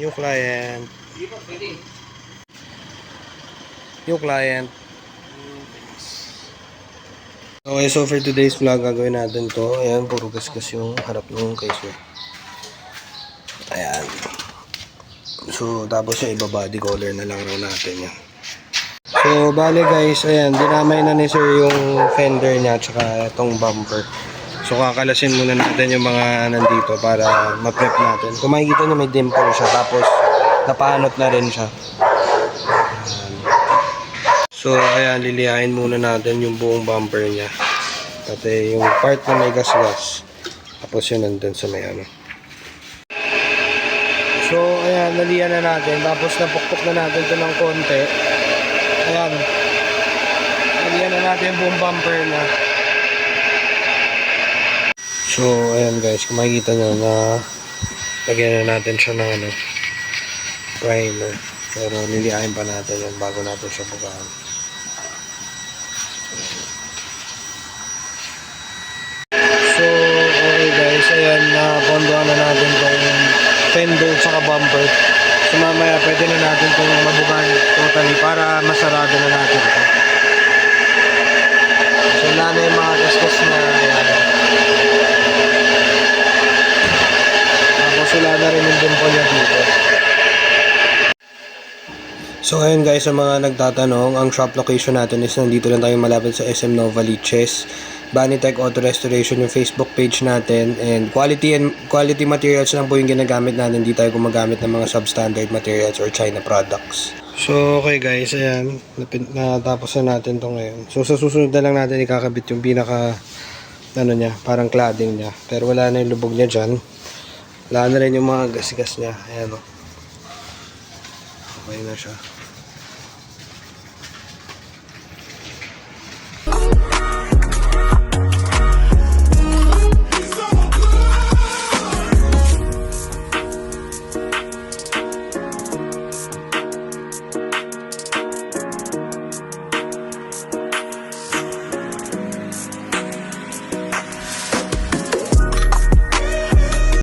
New client. New client. Okay, so for today's vlog, gagawin natin to. Ayan, puro gasgas yung harap ng case. Ayan. So, tapos yung iba body color na lang raw natin yan. So, bale guys, ayan, dinamay na ni sir yung fender niya tsaka itong bumper. So, kakalasin muna natin yung mga nandito para ma-prep natin. Kung makikita nyo, may dimple siya. Tapos, napaanot na rin siya. Ayan. So, ayan, lilihain muna natin yung buong bumper niya. Pati yung part na may gas-gas. Tapos yun nandun sa may ano. So, ayan, nalihan na natin. Tapos, napukpok na natin ito ng konti. Ayan. Nalihan na natin yung buong bumper na. So, ayan guys, kung makikita nyo na lagyan na natin siya ng ano, primer. Pero lilihain pa natin yan bago natin siya bukaan. So, okay guys, ayan, napondohan na natin itong fender tsaka bumper. So, mamaya pwede na natin itong mabukaan totally para masarado na natin ito. So, wala na yung mga gasgas na ayan. Tapos wala na rin yung dimple niya dito. So ayun guys, sa mga nagtatanong, ang shop location natin is nandito lang tayo malapit sa SM Nova Liches, Banitech Auto Restoration yung Facebook page natin, and quality materials lang po yung ginagamit natin. Hindi tayo gumagamit ng mga substandard materials or China products. So okay guys, ayan, natapos na natin to ngayon. So sa susunod na lang natin ikakabit yung pinaka ano niya, parang cladding niya. Pero wala na yung lubog niya dyan. Wala na rin yung mga gas-gas niya. Ayan o. Okay na siya.